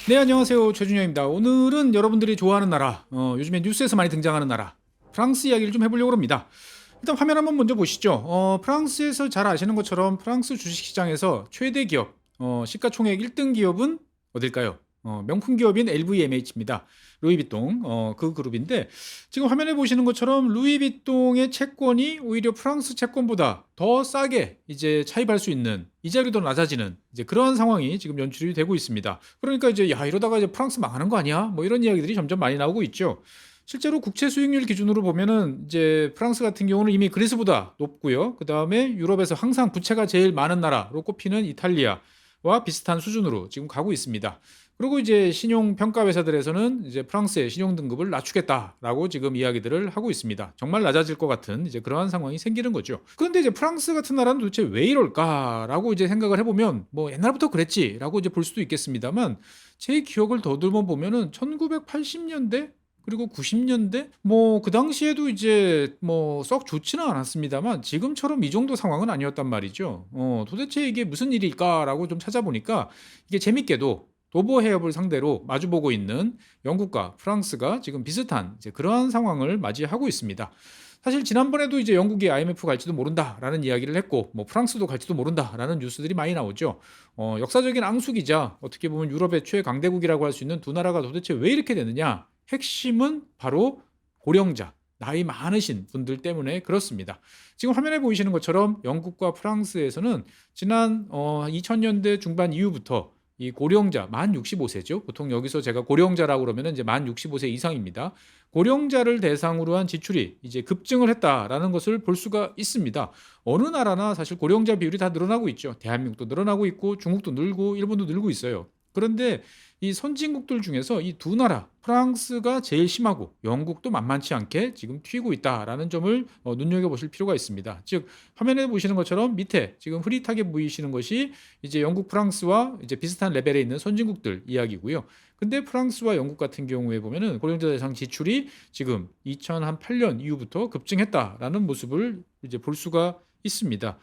네, 안녕하세요. 최준영입니다. 오늘은 여러분들이 좋아하는 나라, 요즘에 뉴스에서 많이 등장하는 나라, 프랑스 이야기를 좀 해보려고 합니다. 일단 화면 한번 먼저 보시죠. 프랑스에서 잘 아시는 것처럼 프랑스 주식시장에서 최대 기업, 시가총액 1등 기업은 어딜까요? 명품 기업인 LVMH입니다. 루이비통, 그 그룹인데, 지금 화면에 보시는 것처럼 루이비통의 채권이 오히려 프랑스 채권보다 더 싸게 이제 차입할 수 있는, 이자율이 더 낮아지는 이제 그러한 상황이 지금 연출이 되고 있습니다. 그러니까 이제 야, 이러다가 이제 프랑스 망하는 거 아니야? 뭐 이런 이야기들이 점점 많이 나오고 있죠. 실제로 국채 수익률 기준으로 보면은 이제 프랑스 같은 경우는 이미 그리스보다 높고요. 그다음에 유럽에서 항상 부채가 제일 많은 나라로 꼽히는 이탈리아와 비슷한 수준으로 지금 가고 있습니다. 그리고 이제 신용 평가 회사들에서는 이제 프랑스의 신용 등급을 낮추겠다라고 지금 이야기들을 하고 있습니다. 정말 낮아질 것 같은 이제 그러한 상황이 생기는 거죠. 그런데 이제 프랑스 같은 나라는 도대체 왜 이럴까라고 이제 생각을 해보면 뭐 옛날부터 그랬지라고 이제 볼 수도 있겠습니다만 제 기억을 더듬어 보면은 1980년대 그리고 90년대 뭐 그 당시에도 이제 뭐 썩 좋지는 않았습니다만 지금처럼 이 정도 상황은 아니었단 말이죠. 도대체 이게 무슨 일일까라고 좀 찾아보니까 이게 재밌게도 도보 해협을 상대로 마주보고 있는 영국과 프랑스가 지금 비슷한 이제 그러한 상황을 맞이하고 있습니다. 사실 지난번에도 이제 영국이 IMF 갈지도 모른다라는 이야기를 했고 뭐 프랑스도 갈지도 모른다라는 뉴스들이 많이 나오죠. 역사적인 앙숙이자 어떻게 보면 유럽의 최강대국이라고 할 수 있는 두 나라가 도대체 왜 이렇게 되느냐? 핵심은 바로 고령자, 나이 많으신 분들 때문에 그렇습니다. 지금 화면에 보이시는 것처럼 영국과 프랑스에서는 지난 2000년대 중반 이후부터 이 고령자 만 65세죠. 보통 여기서 제가 고령자라고 그러면 이제 만 65세 이상입니다. 고령자를 대상으로 한 지출이 이제 급증을 했다라는 것을 볼 수가 있습니다. 어느 나라나 사실 고령자 비율이 다 늘어나고 있죠. 대한민국도 늘어나고 있고 중국도 늘고 일본도 늘고 있어요. 그런데 이 선진국들 중에서 이 두 나라 프랑스가 제일 심하고 영국도 만만치 않게 지금 튀고 있다라는 점을 눈여겨보실 필요가 있습니다. 즉 화면에 보시는 것처럼 밑에 지금 흐릿하게 보이시는 것이 이제 영국 프랑스와 이제 비슷한 레벨에 있는 선진국들 이야기고요. 근데 프랑스와 영국 같은 경우에 보면은 고령자 대상 지출이 지금 2008년 이후부터 급증했다라는 모습을 이제 볼 수가 있습니다.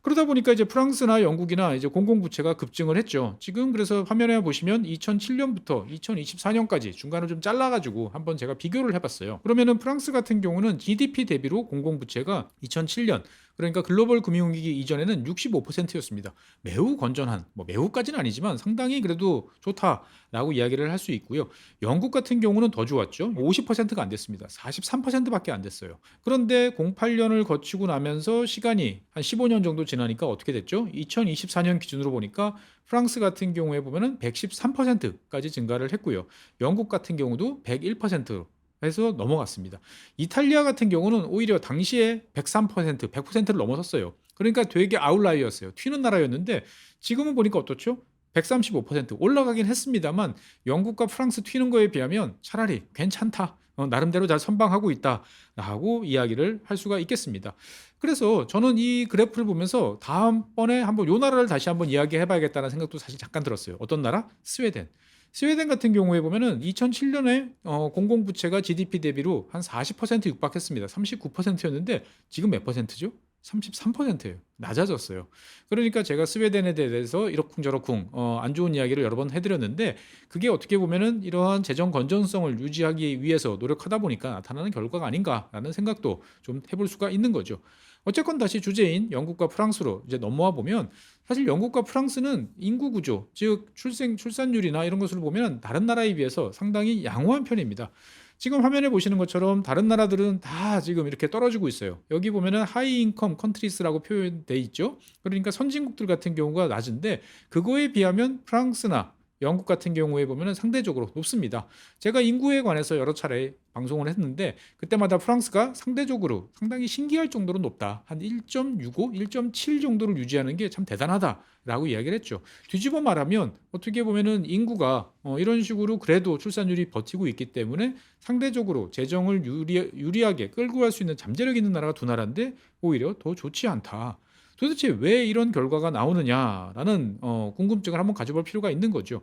그러다 보니까 이제 프랑스나 영국이나 이제 공공부채가 급증을 했죠. 지금 그래서 화면에 보시면 2007년부터 2024년까지 중간을 좀 잘라가지고 한번 제가 비교를 해봤어요. 그러면은 프랑스 같은 경우는 GDP 대비로 공공부채가 2007년 그러니까 글로벌 금융위기 이전에는 65%였습니다. 매우 건전한, 뭐 매우까지는 아니지만 상당히 그래도 좋다라고 이야기를 할 수 있고요. 영국 같은 경우는 더 좋았죠. 50%가 안 됐습니다. 43%밖에 안 됐어요. 그런데 08년을 거치고 나면서 시간이 한 15년 정도 지나니까 어떻게 됐죠? 2024년 기준으로 보니까 프랑스 같은 경우에 보면은 113%까지 증가를 했고요. 영국 같은 경우도 101%로 해서 넘어갔습니다. 이탈리아 같은 경우는 오히려 당시에 103%, 100%를 넘어섰어요. 그러니까 되게 아웃라이어였어요. 튀는 나라였는데 지금은 보니까 어떻죠? 135% 올라가긴 했습니다만 영국과 프랑스 튀는 거에 비하면 차라리 괜찮다. 나름대로 잘 선방하고 있다라고 이야기를 할 수가 있겠습니다. 그래서 저는 이 그래프를 보면서 다음번에 한번 요 나라를 다시 한번 이야기해 봐야겠다는 생각도 사실 잠깐 들었어요. 어떤 나라? 스웨덴. 스웨덴 같은 경우에 보면은 2007년에 공공부채가 GDP 대비로 한 40% 육박했습니다. 39%였는데 지금 몇 퍼센트죠? 33%예요. 낮아졌어요. 그러니까 제가 스웨덴에 대해서 이러쿵저러쿵 안 좋은 이야기를 여러 번 해드렸는데 그게 어떻게 보면은 이러한 재정 건전성을 유지하기 위해서 노력하다 보니까 나타나는 결과가 아닌가라는 생각도 좀 해볼 수가 있는 거죠. 어쨌건 다시 주제인 영국과 프랑스로 이제 넘어와 보면 사실 영국과 프랑스는 인구 구조, 즉 출산율이나 이런 것을 보면 다른 나라에 비해서 상당히 양호한 편입니다. 지금 화면에 보시는 것처럼 다른 나라들은 다 지금 이렇게 떨어지고 있어요. 여기 보면은 하이 인컴 컨트리스라고 표현돼 있죠. 그러니까 선진국들 같은 경우가 낮은데 그거에 비하면 프랑스나 영국 같은 경우에 보면은 상대적으로 높습니다. 제가 인구에 관해서 여러 차례 방송을 했는데 그때마다 프랑스가 상대적으로 상당히 신기할 정도로 높다. 한 1.65, 1.7 정도를 유지하는 게 참 대단하다라고 이야기를 했죠. 뒤집어 말하면 어떻게 보면은 인구가 이런 식으로 그래도 출산율이 버티고 있기 때문에 상대적으로 재정을 유리하게 끌고 갈 수 있는 잠재력 있는 나라가 두 나라인데 오히려 더 좋지 않다. 도대체 왜 이런 결과가 나오느냐라는 궁금증을 한번 가져볼 필요가 있는 거죠.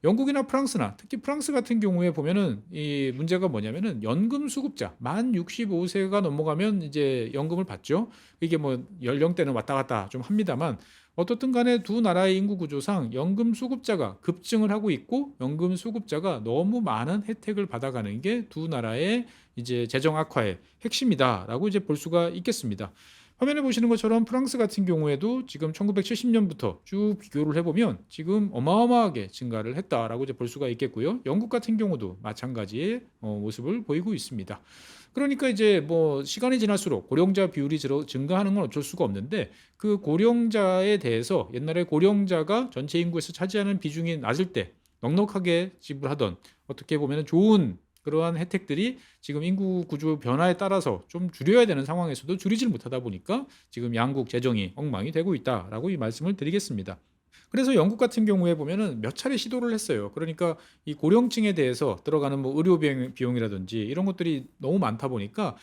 영국이나 프랑스나 특히 프랑스 같은 경우에 보면은 이 문제가 뭐냐면은 연금 수급자 만 65세가 넘어가면 이제 연금을 받죠. 이게 뭐 연령대는 왔다 갔다 좀 합니다만 어떻든 간에 두 나라의 인구 구조상 연금 수급자가 급증을 하고 있고 연금 수급자가 너무 많은 혜택을 받아가는 게 두 나라의 이제 재정 악화의 핵심이다라고 이제 볼 수가 있겠습니다. 화면에 보시는 것처럼 프랑스 같은 경우에도 지금 1970년부터 쭉 비교를 해보면 지금 어마어마하게 증가를 했다라고 이제 볼 수가 있겠고요. 영국 같은 경우도 마찬가지의 모습을 보이고 있습니다. 그러니까 이제 뭐 시간이 지날수록 고령자 비율이 증가하는 건 어쩔 수가 없는데 그 고령자에 대해서 옛날에 고령자가 전체 인구에서 차지하는 비중이 낮을 때 넉넉하게 지불하던 어떻게 보면 좋은 그러한 혜택들이 지금 인구 구조 변화에 따라서 좀 줄여야 되는 상황에서도 줄이질 못하다 보니까 지금 양국 재정이 엉망이 되고 있다라고 이 말씀을 드리겠습니다. 그래서 영국 같은 경우에 보면은 몇 차례 시도를 했어요. 그러니까 이 고령층에 대해서 들어가는 뭐 의료 비용이라든지 이런 것들이 너무 많다 보니까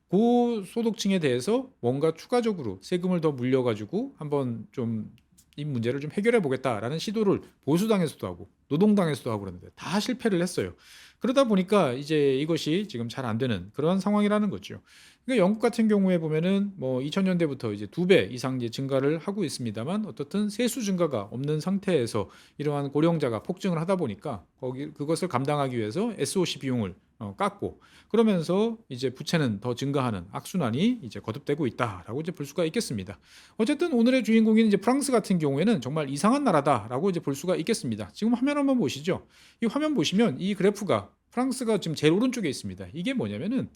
고소득층에 대해서 뭔가 추가적으로 세금을 더 물려가지고 한번 좀 이 문제를 좀 해결해 보겠다라는 시도를 보수당에서도 하고 노동당에서도 하고 그러는데 다 실패를 했어요. 그러다 보니까 이제 이것이 지금 잘 안 되는 그런 상황이라는 거죠. 그러니까 영국 같은 경우에 보면은 뭐 2000년대부터 이제 2배 이상 이제 증가를 하고 있습니다만 어떻든 세수 증가가 없는 상태에서 이러한 고령자가 폭증을 하다 보니까 그것을 감당하기 위해서 SOC 비용을 깎고 그러면서 이제 부채는 더 증가하는 악순환이 이제 거듭되고 있다라고 이제 볼 수가 있겠습니다. 어쨌든 오늘의 주인공인 이제 프랑스 같은 경우에는 정말 이상한 나라다라고 이제 볼 수가 있겠습니다. 지금 화면 한번 보시죠. 이 화면 보시면 이 그래프가 프랑스가 지금 제일 오른쪽에 있습니다. 이게 뭐냐면은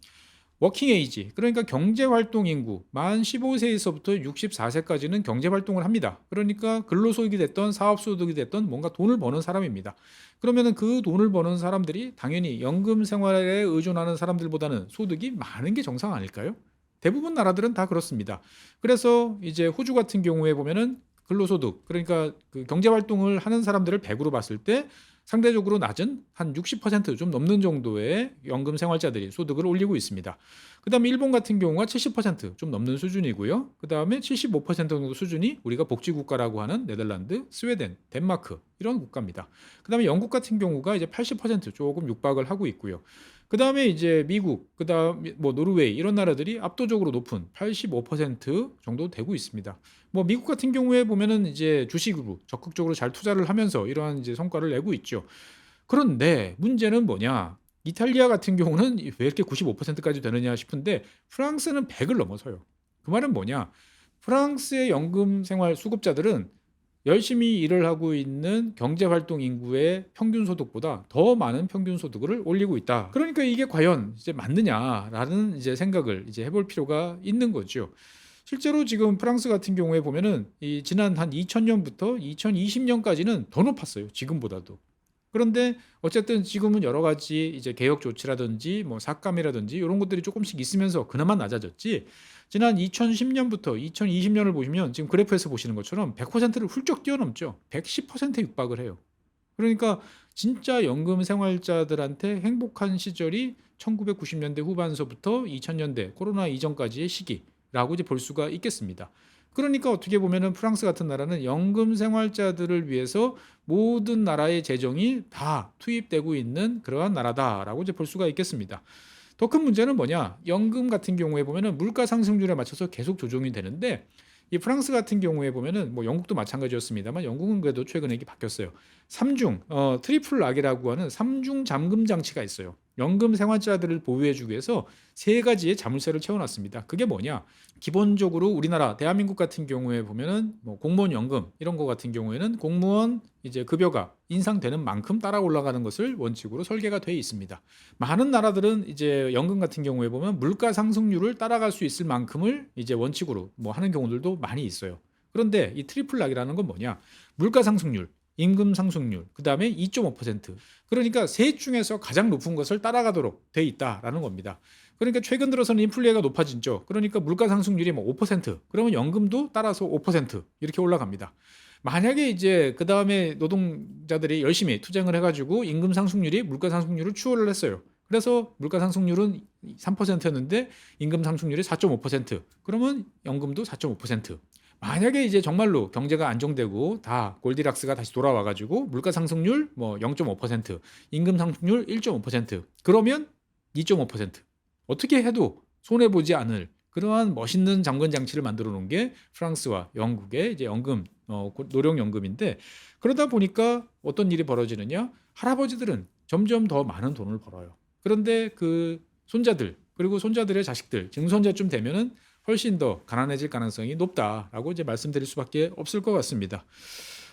워킹 에이지, 그러니까 경제 활동 인구 만 15세에서부터 64세까지는 경제 활동을 합니다. 그러니까 근로소득이 됐던 사업소득이 됐던 뭔가 돈을 버는 사람입니다. 그러면은 그 돈을 버는 사람들이 당연히 연금 생활에 의존하는 사람들보다는 소득이 많은 게 정상 아닐까요? 대부분 나라들은 다 그렇습니다. 그래서 이제 호주 같은 경우에 보면은 근로소득, 그러니까 그 경제 활동을 하는 사람들을 100으로 봤을 때 상대적으로 낮은 한 60%좀 넘는 정도의 연금 생활자들이 소득을 올리고 있습니다. 그 다음에 일본 같은 경우가 70%좀 넘는 수준이고요. 그 다음에 75% 정도 수준이 우리가 복지국가라고 하는 네덜란드, 스웨덴, 덴마크 이런 국가입니다. 그 다음에 영국 같은 경우가 이제 80% 조금 육박을 하고 있고요. 그 다음에 이제 미국, 그 다음에 뭐 노르웨이 이런 나라들이 압도적으로 높은 85% 정도 되고 있습니다. 뭐 미국 같은 경우에 보면은 이제 주식으로 적극적으로 잘 투자를 하면서 이러한 이제 성과를 내고 있죠. 그런데 문제는 뭐냐? 이탈리아 같은 경우는 왜 이렇게 95%까지 되느냐 싶은데 프랑스는 100을 넘어서요. 그 말은 뭐냐? 프랑스의 연금 생활 수급자들은 열심히 일을 하고 있는 경제활동 인구의 평균 소득보다 더 많은 평균 소득을 올리고 있다. 그러니까 이게 과연 이제 맞느냐라는 이제 생각을 이제 해볼 필요가 있는 거죠. 실제로 지금 프랑스 같은 경우에 보면은 이 지난 한 2000년부터 2020년까지는 더 높았어요. 지금보다도. 그런데 어쨌든 지금은 여러 가지 이제 개혁 조치라든지 뭐 삭감이라든지 이런 것들이 조금씩 있으면서 그나마 낮아졌지. 지난 2010년부터 2020년을 보시면 지금 그래프에서 보시는 것처럼 100%를 훌쩍 뛰어넘죠. 110%에 육박을 해요. 그러니까 진짜 연금 생활자들한테 행복한 시절이 1990년대 후반서부터 2000년대 코로나 이전까지의 시기라고 이제 볼 수가 있겠습니다. 그러니까 어떻게 보면은 프랑스 같은 나라는 연금 생활자들을 위해서 모든 나라의 재정이 다 투입되고 있는 그러한 나라다라고 이제 볼 수가 있겠습니다. 더 큰 문제는 뭐냐? 연금 같은 경우에 보면은 물가 상승률에 맞춰서 계속 조정이 되는데 이 프랑스 같은 경우에 보면은 뭐 영국도 마찬가지였습니다만 영국은 그래도 최근에 이게 바뀌었어요. 삼중 트리플 락이라고 하는 삼중 잠금 장치가 있어요. 연금 생활자들을 보호해주기 위해서 세 가지의 자물쇠를 채워놨습니다. 그게 뭐냐? 기본적으로 우리나라 대한민국 같은 경우에 보면은 뭐 공무원 연금 이런 거 같은 경우에는 공무원 이제 급여가 인상되는 만큼 따라 올라가는 것을 원칙으로 설계가 되어 있습니다. 많은 나라들은 이제 연금 같은 경우에 보면 물가 상승률을 따라갈 수 있을 만큼을 이제 원칙으로 뭐 하는 경우들도 많이 있어요. 그런데 이 트리플 락이라는 건 뭐냐? 물가 상승률, 임금 상승률, 그 다음에 2.5%. 그러니까 셋 중에서 가장 높은 것을 따라가도록 돼 있다라는 겁니다. 그러니까 최근 들어서는 인플레가 높아지죠. 그러니까 물가 상승률이 뭐 5%, 그러면 연금도 따라서 5% 이렇게 올라갑니다. 만약에 이제 그 다음에 노동자들이 열심히 투쟁을 해가지고 임금 상승률이 물가 상승률을 추월을 했어요. 그래서 물가 상승률은 3%였는데 임금 상승률이 4.5%, 그러면 연금도 4.5%. 만약에 이제 정말로 경제가 안정되고 다 골디락스가 다시 돌아와 가지고 물가 상승률 뭐 0.5%, 임금 상승률 1.5%, 그러면 2.5%, 어떻게 해도 손해 보지 않을 그러한 멋있는 장관 장치를 만들어 놓은 게 프랑스와 영국의 이제 연금 노령 연금인데, 그러다 보니까 어떤 일이 벌어지느냐? 할아버지들은 점점 더 많은 돈을 벌어요. 그런데 그 손자들, 그리고 손자들의 자식들, 증손자쯤 되면은 훨씬 더 가난해질 가능성이 높다라고 이제 말씀드릴 수밖에 없을 것 같습니다.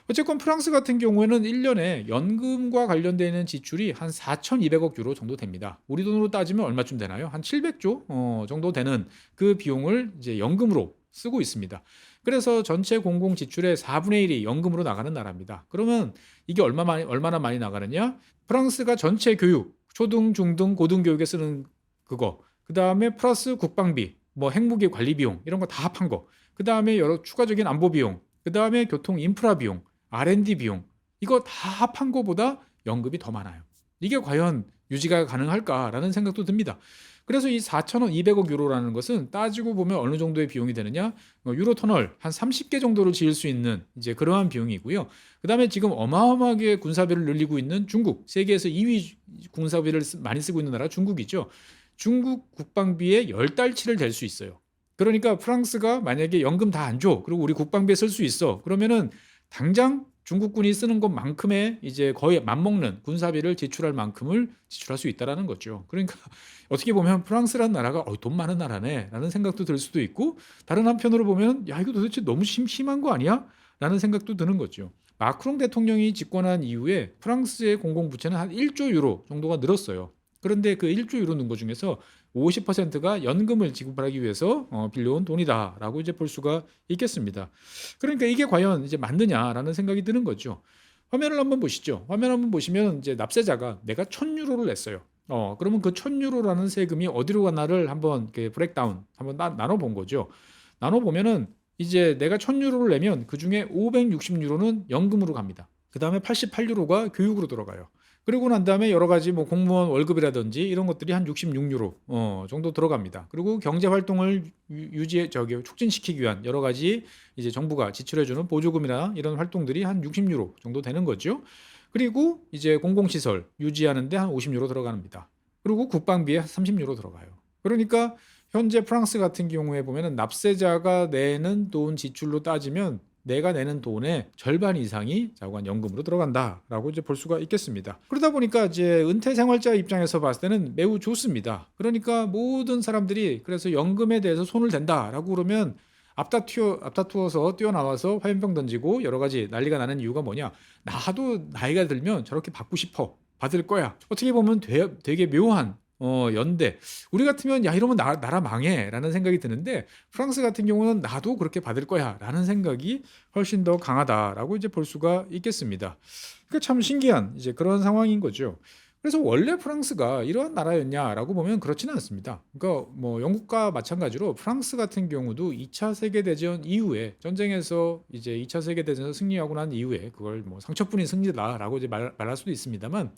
어쨌건 프랑스 같은 경우에는 1년에 연금과 관련되어 있는 지출이 한 4,200억 유로 정도 됩니다. 우리 돈으로 따지면 얼마쯤 되나요? 한 700조 정도 되는 그 비용을 이제 연금으로 쓰고 있습니다. 그래서 전체 공공 지출의 4분의 1이 연금으로 나가는 나라입니다. 그러면 이게 얼마나 많이 나가느냐? 프랑스가 전체 교육, 초등, 중등, 고등 교육에 쓰는 그거, 그 다음에 플러스 국방비, 뭐 핵무기 관리 비용 이런 거 다 합한 거, 그 다음에 여러 추가적인 안보 비용, 그 다음에 교통 인프라 비용, R&D 비용, 이거 다 합한 거보다 연금이 더 많아요. 이게 과연 유지가 가능할까라는 생각도 듭니다. 그래서 이 4,200억 유로라는 것은 따지고 보면 어느 정도의 비용이 되느냐? 유로 터널 한 30개 정도를 지을 수 있는 이제 그러한 비용이고요. 그다음에 지금 어마어마하게 군사비를 늘리고 있는 중국, 세계에서 2위 군사비를 많이 쓰고 있는 나라 중국이죠. 중국 국방비의 10달치를 댈 수 있어요. 그러니까 프랑스가 만약에 연금 다 안 줘, 그리고 우리 국방비에 쓸 수 있어, 그러면은 당장 중국군이 쓰는 것만큼의 이제 거의 맞먹는 군사비를 지출할 만큼을 지출할 수 있다라는 거죠. 그러니까 어떻게 보면 프랑스라는 나라가 돈 많은 나라네라는 생각도 들 수도 있고, 다른 한편으로 보면 야 이거 도대체 너무 심한 거 아니야? 라는 생각도 드는 거죠. 마크롱 대통령이 집권한 이후에 프랑스의 공공부채는 한 1조 유로 정도가 늘었어요. 그런데 그 1조 유로 는 것 중에서 50%가 연금을 지급하기 위해서 빌려온 돈이다라고 이제 볼 수가 있겠습니다. 그러니까 이게 과연 이제 맞느냐라는 생각이 드는 거죠. 화면을 한번 보시죠. 화면 한번 보시면 이제 납세자가 내가 1,000유로를 냈어요. 그러면 그 1,000유로라는 세금이 어디로 가나를 한번 브레이크다운 한번 나눠 본 거죠. 나눠 보면은 이제 내가 1,000유로를 내면 그 중에 560유로는 연금으로 갑니다. 그 다음에 88유로가 교육으로 들어가요. 그리고 난 다음에 여러 가지 뭐 공무원 월급이라든지 이런 것들이 한 66유로 정도 들어갑니다. 그리고 경제 활동을 촉진시키기 위한 여러 가지 이제 정부가 지출해주는 보조금이나 이런 활동들이 한 60유로 정도 되는 거죠. 그리고 이제 공공시설 유지하는데 한 50유로 들어갑니다. 그리고 국방비에 30유로 들어가요. 그러니까 현재 프랑스 같은 경우에 보면은 납세자가 내는 돈 지출로 따지면 내가 내는 돈의 절반 이상이 자관연금으로 들어간다라고 이제 볼 수가 있겠습니다. 그러다 보니까 이제 은퇴 생활자 입장에서 봤을 때는 매우 좋습니다. 그러니까 모든 사람들이 그래서 연금에 대해서 손을 댄다라고 그러면 앞다투어서 뛰어나와서 화염병 던지고 여러 가지 난리가 나는 이유가 뭐냐? 나도 나이가 들면 저렇게 받고 싶어. 받을 거야. 어떻게 보면 되게 묘한 연대. 우리 같으면 야 이러면 나라 망해라는 생각이 드는데, 프랑스 같은 경우는 나도 그렇게 받을 거야라는 생각이 훨씬 더 강하다라고 이제 볼 수가 있겠습니다. 그러니까 참 신기한 이제 그런 상황인 거죠. 그래서 원래 프랑스가 이러한 나라였냐라고 보면 그렇지는 않습니다. 그러니까 뭐 영국과 마찬가지로 프랑스 같은 경우도 2차 세계 대전 이후에 전쟁에서 이제 2차 세계 대전에서 승리하고 난 이후에 그걸 뭐 상처뿐인 승리다라고 이제 말할 수도 있습니다만,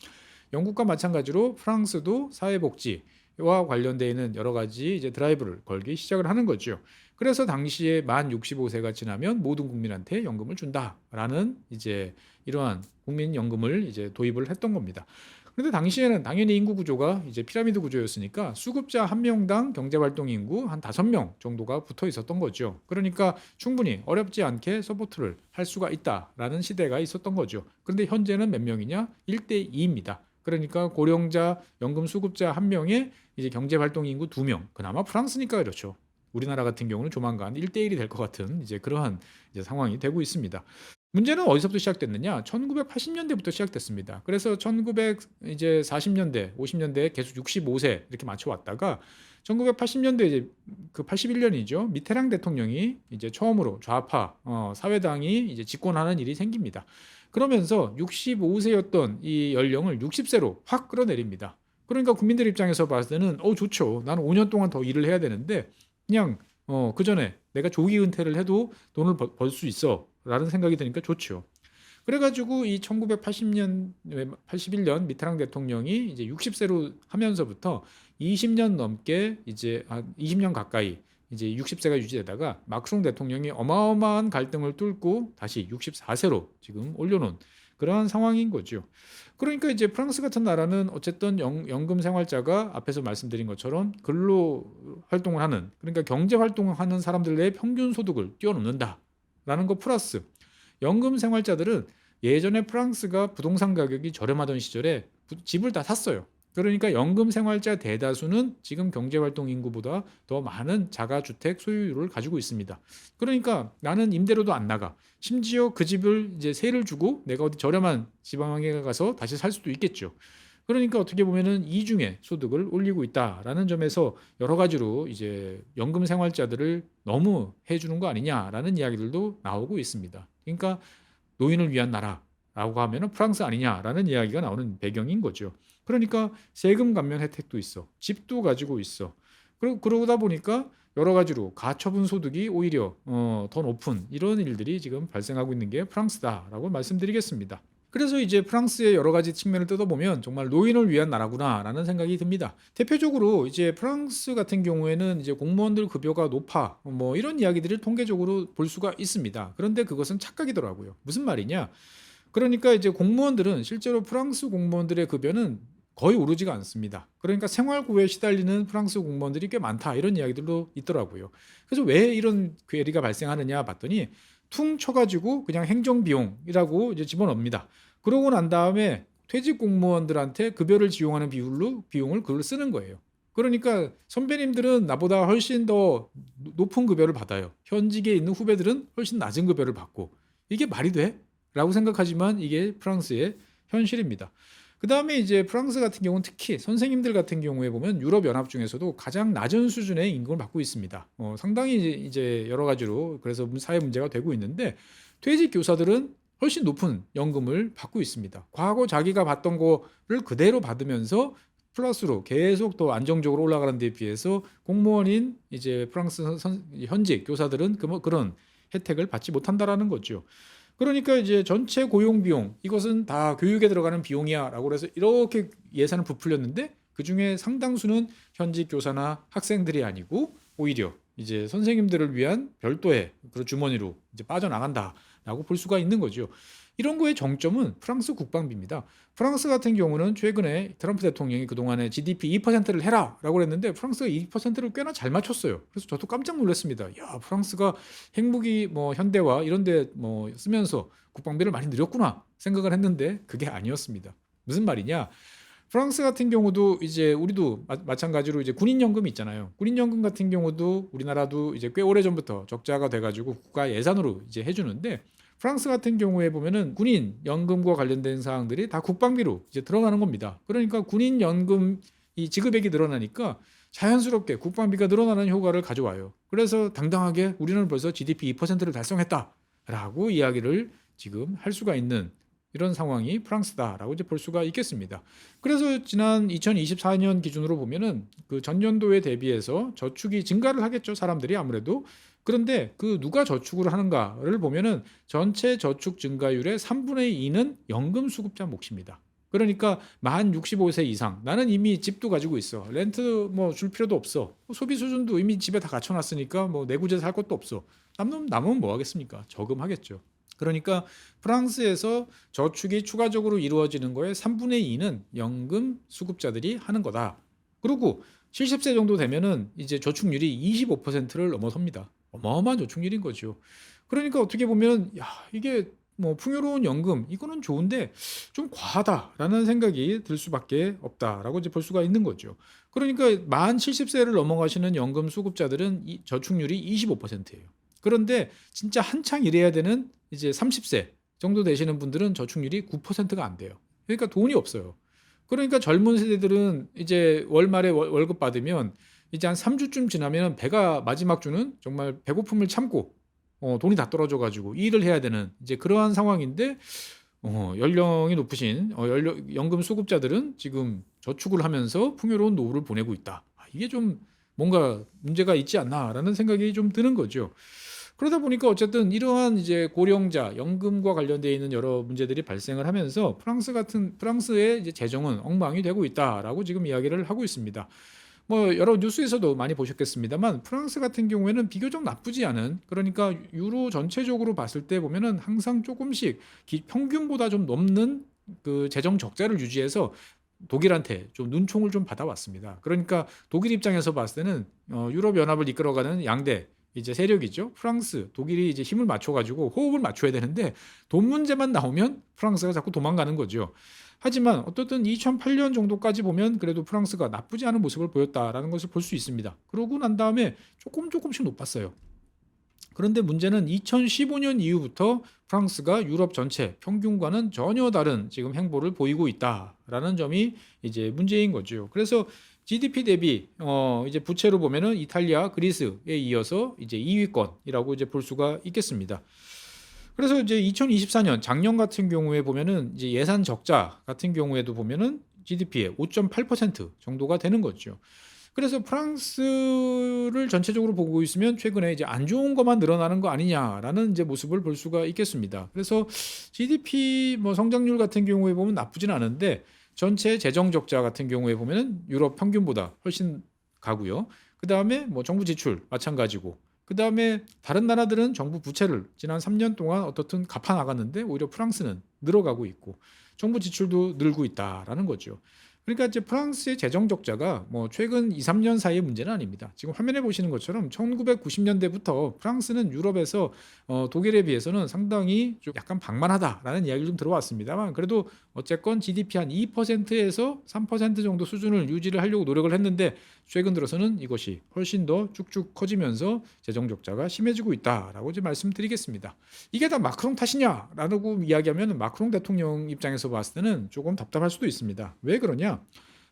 영국과 마찬가지로 프랑스도 사회복지와 관련되어 있는 여러 가지 이제 드라이브를 걸기 시작을 하는 거죠. 그래서 당시에 만 65세가 지나면 모든 국민한테 연금을 준다라는 이제 이러한 국민연금을 이제 도입을 했던 겁니다. 그런데 당시에는 당연히 인구 구조가 이제 피라미드 구조였으니까 수급자 한 명당 경제활동 인구 한 5명 정도가 붙어 있었던 거죠. 그러니까 충분히 어렵지 않게 서포트를 할 수가 있다라는 시대가 있었던 거죠. 그런데 현재는 몇 명이냐? 1대 2입니다. 그러니까 고령자 연금 수급자 한 명에 이제 경제활동 인구 2명. 그나마 프랑스니까 그렇죠. 우리나라 같은 경우는 조만간 1대1이 될 것 같은 이제 그러한 이제 상황이 되고 있습니다. 문제는 어디서부터 시작됐느냐? 1980년대부터 시작됐습니다. 그래서 1940년대, 50년대에 계속 65세 이렇게 맞춰왔다가 1980년대 이제 그 81년이죠. 미테랑 대통령이 이제 처음으로 좌파 사회당이 이제 집권하는 일이 생깁니다. 그러면서 65세였던 이 연령을 60세로 확 끌어내립니다. 그러니까 국민들 입장에서 봤을 때는 좋죠. 나는 5년 동안 더 일을 해야 되는데 그냥 그 전에 내가 조기 은퇴를 해도 돈을 벌 수 있어 라는 생각이 드니까 좋죠. 그래가지고 이 1980년, 81년 미테랑 대통령이 이제 60세로 하면서부터 20년 넘게 이제 한 20년 가까이 이제 60세가 유지되다가 마크롱 대통령이 어마어마한 갈등을 뚫고 다시 64세로 지금 올려놓은 그러한 상황인 거죠. 그러니까 이제 프랑스 같은 나라는 어쨌든 연금 생활자가 앞에서 말씀드린 것처럼 근로 활동을 하는, 그러니까 경제 활동을 하는 사람들의 평균 소득을 뛰어넘는다라는 거 플러스 연금 생활자들은 예전에 프랑스가 부동산 가격이 저렴하던 시절에 집을 다 샀어요. 그러니까 연금 생활자 대다수는 지금 경제활동 인구보다 더 많은 자가주택 소유율을 가지고 있습니다. 그러니까 나는 임대료도 안 나가. 심지어 그 집을 이제 세를 주고 내가 어디 저렴한 지방에 가서 다시 살 수도 있겠죠. 그러니까 어떻게 보면은 이중의 소득을 올리고 있다라는 점에서 여러 가지로 이제 연금 생활자들을 너무 해주는 거 아니냐라는 이야기들도 나오고 있습니다. 그러니까 노인을 위한 나라라고 하면은 프랑스 아니냐라는 이야기가 나오는 배경인 거죠. 그러니까 세금 감면 혜택도 있어. 집도 가지고 있어. 그러다 보니까 여러 가지로 가처분 소득이 오히려 더 높은 이런 일들이 지금 발생하고 있는 게 프랑스다라고 말씀드리겠습니다. 그래서 이제 프랑스의 여러 가지 측면을 뜯어보면 정말 노인을 위한 나라구나라는 생각이 듭니다. 대표적으로 이제 프랑스 같은 경우에는 이제 공무원들 급여가 높아 뭐 이런 이야기들을 통계적으로 볼 수가 있습니다. 그런데 그것은 착각이더라고요. 무슨 말이냐? 그러니까 이제 공무원들은 실제로 프랑스 공무원들의 급여는 거의 오르지가 않습니다. 그러니까 생활고에 시달리는 프랑스 공무원들이 꽤 많다 이런 이야기들도 있더라고요. 그래서 왜 이런 괴리가 발생하느냐 봤더니 퉁 쳐가지고 그냥 행정비용이라고 이제 집어넣습니다. 그러고 난 다음에 퇴직 공무원들한테 급여를 지용하는 비용을 그걸 쓰는 거예요. 그러니까 선배님들은 나보다 훨씬 더 높은 급여를 받아요. 현직에 있는 후배들은 훨씬 낮은 급여를 받고 이게 말이 돼? 라고 생각하지만 이게 프랑스의 현실입니다. 그 다음에 이제 프랑스 같은 경우는 특히 선생님들 같은 경우에 보면 유럽연합 중에서도 가장 낮은 수준의 임금을 받고 있습니다. 상당히 이제 여러 가지로 그래서 사회 문제가 되고 있는데 퇴직 교사들은 훨씬 높은 연금을 받고 있습니다. 과거 자기가 받던 거를 그대로 받으면서 플러스로 계속 더 안정적으로 올라가는 데 비해서 공무원인 이제 프랑스 현직 교사들은 그런 혜택을 받지 못한다라는 거죠. 그러니까 이제 전체 고용 비용 이것은 다 교육에 들어가는 비용이야라고 해서 이렇게 예산을 부풀렸는데 그 중에 상당수는 현직 교사나 학생들이 아니고 오히려 이제 선생님들을 위한 별도의 그런 주머니로 이제 빠져나간다라고 볼 수가 있는 거죠. 이런 거의 정점은 프랑스 국방비입니다. 프랑스 같은 경우는 최근에 트럼프 대통령이 그동안에 GDP 2%를 해라라고 했는데 프랑스가 2%를 꽤나 잘 맞췄어요. 그래서 저도 깜짝 놀랐습니다. 야, 프랑스가 핵무기 뭐 현대화 이런 데 뭐 쓰면서 국방비를 많이 늘렸구나 생각을 했는데 그게 아니었습니다. 무슨 말이냐? 프랑스 같은 경우도 이제 우리도 마찬가지로 이제 군인연금이 있잖아요. 군인연금 같은 경우도 우리나라도 이제 꽤 오래전부터 적자가 돼가지고 국가 예산으로 이제 해주는데 프랑스 같은 경우에 보면은 군인 연금과 관련된 사항들이 다 국방비로 이제 들어가는 겁니다. 그러니까 군인 연금 이 지급액이 늘어나니까 자연스럽게 국방비가 늘어나는 효과를 가져와요. 그래서 당당하게 우리는 벌써 GDP 2%를 달성했다라고 이야기를 지금 할 수가 있는 이런 상황이 프랑스다라고 이제 볼 수가 있겠습니다. 그래서 지난 2024년 기준으로 보면은 그 전년도에 대비해서 저축이 증가를 하겠죠, 사람들이 아무래도. 그런데 그 누가 저축을 하는가를 보면은 전체 저축 증가율의 3분의 2는 연금 수급자 몫입니다. 그러니까 만 65세 이상 나는 이미 집도 가지고 있어. 렌트 뭐 줄 필요도 없어. 소비 수준도 이미 집에 다 갖춰놨으니까 뭐 내구재 살 것도 없어. 남으면 뭐 하겠습니까? 저금하겠죠. 그러니까 프랑스에서 저축이 추가적으로 이루어지는 거에 3분의 2는 연금 수급자들이 하는 거다. 그리고 70세 정도 되면은 이제 저축률이 25%를 넘어섭니다. 어마어마한 저축률인 거죠. 그러니까 어떻게 보면 야, 이게 뭐 풍요로운 연금 이거는 좋은데 좀 과하다라는 생각이 들 수밖에 없다라고 이제 볼 수가 있는 거죠. 그러니까 만 70세를 넘어가시는 연금 수급자들은 저축률이 25%예요. 그런데 진짜 한창 일해야 되는 이제 30세 정도 되시는 분들은 저축률이 9%가 안 돼요. 그러니까 돈이 없어요. 그러니까 젊은 세대들은 이제 월말에 월급 받으면 이제 한 3주쯤 지나면 배가 마지막 주는 정말 배고픔을 참고 돈이 다 떨어져 가지고 일을 해야 되는 이제 그러한 상황인데 연령이 높으신 연금 수급자들은 지금 저축을 하면서 풍요로운 노후를 보내고 있다. 이게 좀 뭔가 문제가 있지 않나라는 생각이 좀 드는 거죠. 그러다 보니까 어쨌든 이러한 이제 고령자 연금과 관련되어 있는 여러 문제들이 발생을 하면서 프랑스의 이제 재정은 엉망이 되고 있다라고 지금 이야기를 하고 있습니다. 뭐 여러 뉴스에서도 많이 보셨겠습니다만 프랑스 같은 경우에는 비교적 나쁘지 않은, 그러니까 유로 전체적으로 봤을 때 보면은 항상 조금씩 평균보다 좀 넘는 그 재정 적자를 유지해서 독일한테 좀 눈총을 좀 받아왔습니다. 그러니까 독일 입장에서 봤을 때는 유럽 연합을 이끌어가는 양대 이제 세력이죠. 프랑스, 독일이 이제 힘을 맞춰가지고 호흡을 맞춰야 되는데 돈 문제만 나오면 프랑스가 자꾸 도망가는 거죠. 하지만 어떻든 2008년 정도까지 보면 그래도 프랑스가 나쁘지 않은 모습을 보였다라는 것을 볼 수 있습니다. 그러고 난 다음에 조금씩 높았어요. 그런데 문제는 2015년 이후부터 프랑스가 유럽 전체 평균과는 전혀 다른 지금 행보를 보이고 있다라는 점이 이제 문제인 거죠. 그래서 GDP 대비 이제 부채로 보면은 이탈리아, 그리스에 이어서 이제 2위권이라고 이제 볼 수가 있겠습니다. 그래서 이제 2024년 작년 같은 경우에 보면은 이제 예산 적자 같은 경우에도 보면은 GDP의 5.8% 정도가 되는 거죠. 그래서 프랑스를 전체적으로 보고 있으면 최근에 이제 안 좋은 것만 늘어나는 거 아니냐라는 이제 모습을 볼 수가 있겠습니다. 그래서 GDP 뭐 성장률 같은 경우에 보면 나쁘진 않은데 전체 재정 적자 같은 경우에 보면은 유럽 평균보다 훨씬 가고요. 그 다음에 뭐 정부 지출 마찬가지고. 그 다음에 다른 나라들은 정부 부채를 지난 3년 동안 어떻든 갚아 나갔는데 오히려 프랑스는 늘어가고 있고 정부 지출도 늘고 있다라는 거죠. 그러니까 이제 프랑스의 재정 적자가 뭐 최근 2, 3년 사이의 문제는 아닙니다. 지금 화면에 보시는 것처럼 1990년대부터 프랑스는 유럽에서 독일에 비해서는 상당히 좀 약간 방만하다라는 이야기를 좀 들어왔습니다만 그래도 어쨌건 GDP 한 2%에서 3% 정도 수준을 유지를 하려고 노력을 했는데 최근 들어서는 이것이 훨씬 더 쭉쭉 커지면서 재정 적자가 심해지고 있다라고 이제 말씀드리겠습니다. 이게 다 마크롱 탓이냐라고 이야기하면 마크롱 대통령 입장에서 봤을 때는 조금 답답할 수도 있습니다. 왜 그러냐?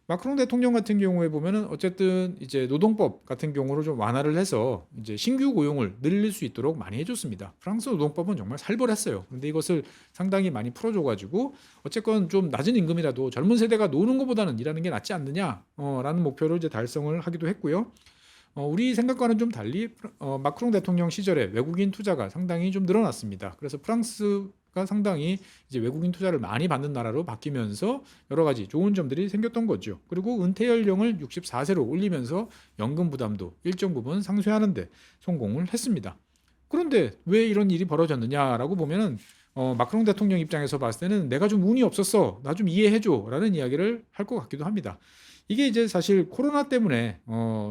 마크롱 대통령 같은 경우에 보면은 어쨌든 이제 노동법 같은 경우로 좀 완화를 해서 이제 신규 고용을 늘릴 수 있도록 많이 해줬습니다. 프랑스 노동법은 정말 살벌했어요. 근데 이것을 상당히 많이 풀어줘가지고 어쨌건 좀 낮은 임금이라도 젊은 세대가 노는 것보다는 일하는 게 낫지 않느냐라는 목표를 이제 달성을 하기도 했고요. 우리 생각과는 좀 달리 마크롱 대통령 시절에 외국인 투자가 상당히 좀 늘어났습니다. 그래서 프랑스가 상당히 이제 외국인 투자를 많이 받는 나라로 바뀌면서 여러 가지 좋은 점들이 생겼던 거죠. 그리고 은퇴 연령을 64세로 올리면서 연금 부담도 일정 부분 상쇄하는 데 성공을 했습니다. 그런데 왜 이런 일이 벌어졌느냐라고 보면은 마크롱 대통령 입장에서 봤을 때는 내가 좀 운이 없었어. 나 좀 이해해줘라는 이야기를 할 것 같기도 합니다. 이게 이제 사실 코로나 때문에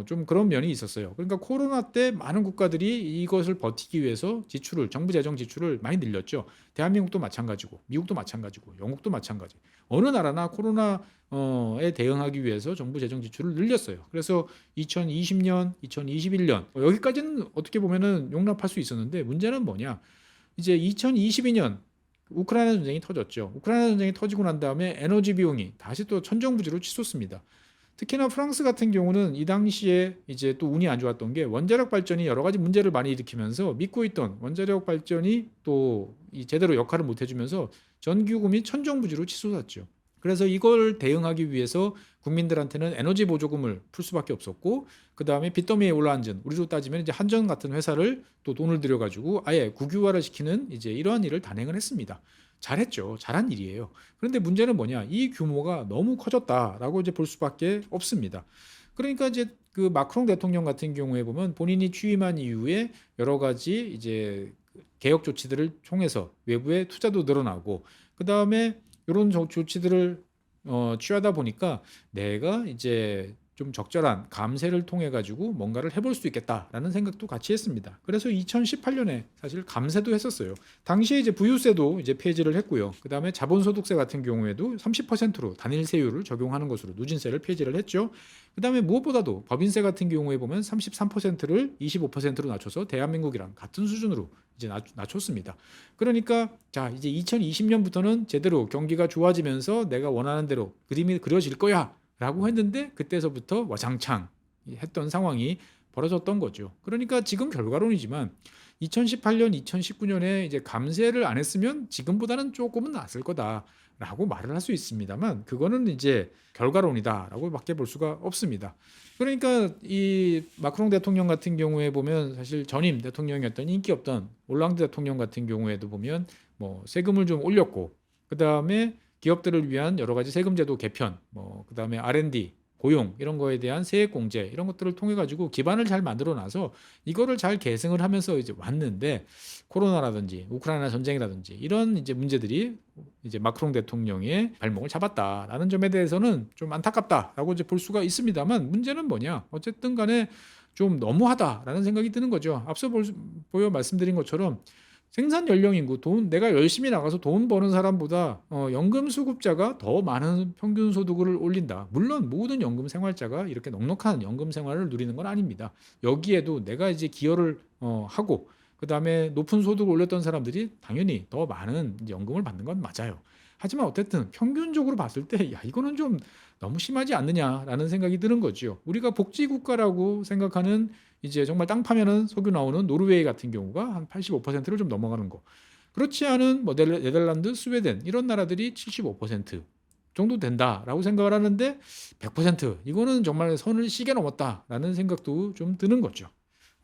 좀 그런 면이 있었어요. 그러니까 코로나 때 많은 국가들이 이것을 버티기 위해서 지출을 정부 재정 지출을 많이 늘렸죠. 대한민국도 마찬가지고 미국도 마찬가지고 영국도 마찬가지. 어느 나라나 코로나에 대응하기 위해서 정부 재정 지출을 늘렸어요. 그래서 2020년, 2021년 여기까지는 어떻게 보면은 용납할 수 있었는데 문제는 뭐냐? 이제 2022년 우크라이나 전쟁이 터졌죠. 우크라이나 전쟁이 터지고 난 다음에 에너지 비용이 다시 또 천정부지로 치솟습니다. 특히나 프랑스 같은 경우는 이 당시에 이제 또 운이 안 좋았던 게 원자력 발전이 여러 가지 문제를 많이 일으키면서 믿고 있던 원자력 발전이 또 제대로 역할을 못 해주면서 전기요금이 천정부지로 치솟았죠. 그래서 이걸 대응하기 위해서 국민들한테는 에너지 보조금을 풀 수밖에 없었고 그 다음에 빚더미에 올라앉은 우리로 따지면 이제 한전 같은 회사를 또 돈을 들여가지고 아예 국유화를 시키는 이제 이러한 일을 단행을 했습니다. 잘했죠. 잘한 일이에요. 그런데 문제는 뭐냐? 이 규모가 너무 커졌다라고 이제 볼 수밖에 없습니다. 그러니까 이제 그 마크롱 대통령 같은 경우에 보면 본인이 취임한 이후에 여러 가지 이제 개혁 조치들을 통해서 외부의 투자도 늘어나고 그 다음에 이런 조치들을 취하다 보니까 내가 이제 좀 적절한 감세를 통해 가지고 뭔가를 해볼 수 있겠다라는 생각도 같이 했습니다. 그래서 2018년에 사실 감세도 했었어요. 당시에 이제 부유세도 이제 폐지를 했고요. 그 다음에 자본소득세 같은 경우에도 30%로 단일 세율을 적용하는 것으로 누진세를 폐지를 했죠. 그 다음에 무엇보다도 법인세 같은 경우에 보면 33%를 25%로 낮춰서 대한민국이랑 같은 수준으로 이제 낮췄습니다. 그러니까 자 이제 2020년부터는 제대로 경기가 좋아지면서 내가 원하는 대로 그림이 그려질 거야. 라고 했는데 그때서부터 와장창 했던 상황이 벌어졌던 거죠. 그러니까 지금 결과론이지만 2018년, 2019년에 이제 감세를 안 했으면 지금보다는 조금은 낫을 거다라고 말을 할 수 있습니다만 그거는 이제 결과론이다라고밖에 볼 수가 없습니다. 그러니까 이 마크롱 대통령 같은 경우에 보면 사실 전임 대통령이었던 인기 없던 올랑드 대통령 같은 경우에도 보면 뭐 세금을 좀 올렸고 그 다음에 기업들을 위한 여러 가지 세금 제도 개편, 뭐 그다음에 R&D 고용 이런 거에 대한 세액 공제 이런 것들을 통해 가지고 기반을 잘 만들어 놔서 이거를 잘 계승을 하면서 이제 왔는데 코로나라든지 우크라이나 전쟁이라든지 이런 이제 문제들이 이제 마크롱 대통령의 발목을 잡았다라는 점에 대해서는 좀 안타깝다라고 이제 볼 수가 있습니다만 문제는 뭐냐? 어쨌든 간에 좀 너무하다라는 생각이 드는 거죠. 앞서 보여 말씀드린 것처럼 생산 연령 인구 내가 열심히 나가서 돈 버는 사람보다 연금 수급자가 더 많은 평균 소득을 올린다. 물론 모든 연금 생활자가 이렇게 넉넉한 연금 생활을 누리는 건 아닙니다. 여기에도 내가 이제 기여를 하고 그다음에 높은 소득을 올렸던 사람들이 당연히 더 많은 이제 연금을 받는 건 맞아요. 하지만 어쨌든 평균적으로 봤을 때 야 이거는 좀 너무 심하지 않느냐라는 생각이 드는 거죠. 우리가 복지 국가라고 생각하는 이제 정말 땅 파면은 석유 나오는 노르웨이 같은 경우가 한 85%를 좀 넘어가는 거. 그렇지 않은 뭐 네덜란드, 스웨덴 이런 나라들이 75% 정도 된다라고 생각을 하는데 100% 이거는 정말 선을 시계 넘었다라는 생각도 좀 드는 거죠.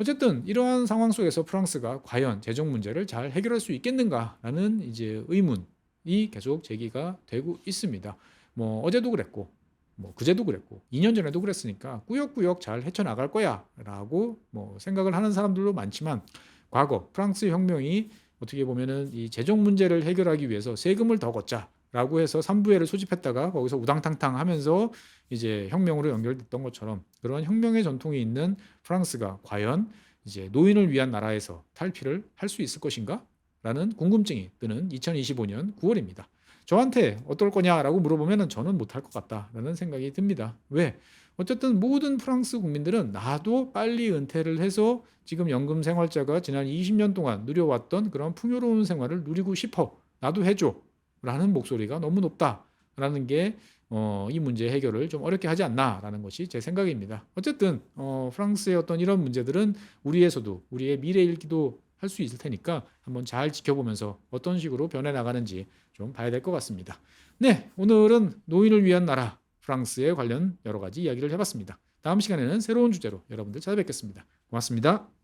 어쨌든 이러한 상황 속에서 프랑스가 과연 재정 문제를 잘 해결할 수 있겠는가라는 이제 의문이 계속 제기가 되고 있습니다. 뭐 어제도 그랬고 뭐 그제도 그랬고 2년 전에도 그랬으니까 꾸역꾸역 잘 헤쳐나갈 거야라고 뭐 생각을 하는 사람들도 많지만 과거 프랑스 혁명이 어떻게 보면은 이 재정 문제를 해결하기 위해서 세금을 더 걷자라고 해서 삼부회를 소집했다가 거기서 우당탕탕 하면서 이제 혁명으로 연결됐던 것처럼 그런 혁명의 전통이 있는 프랑스가 과연 이제 노인을 위한 나라에서 탈피를 할 수 있을 것인가? 라는 궁금증이 드는 2025년 9월입니다. 저한테 어떨 거냐라고 물어보면 저는 못할 것 같다라는 생각이 듭니다. 왜? 어쨌든 모든 프랑스 국민들은 나도 빨리 은퇴를 해서 지금 연금 생활자가 지난 20년 동안 누려왔던 그런 풍요로운 생활을 누리고 싶어. 나도 해줘. 라는 목소리가 너무 높다라는 게 이 문제 해결을 좀 어렵게 하지 않나라는 것이 제 생각입니다. 어쨌든 프랑스의 어떤 이런 문제들은 우리의 미래일기도 할 수 있을 테니까 한번 잘 지켜보면서 어떤 식으로 변해 나가는지 좀 봐야 될 것 같습니다. 네, 오늘은 노인을 위한 나라 프랑스에 관련 여러 가지 이야기를 해봤습니다. 다음 시간에는 새로운 주제로 여러분들 찾아뵙겠습니다. 고맙습니다.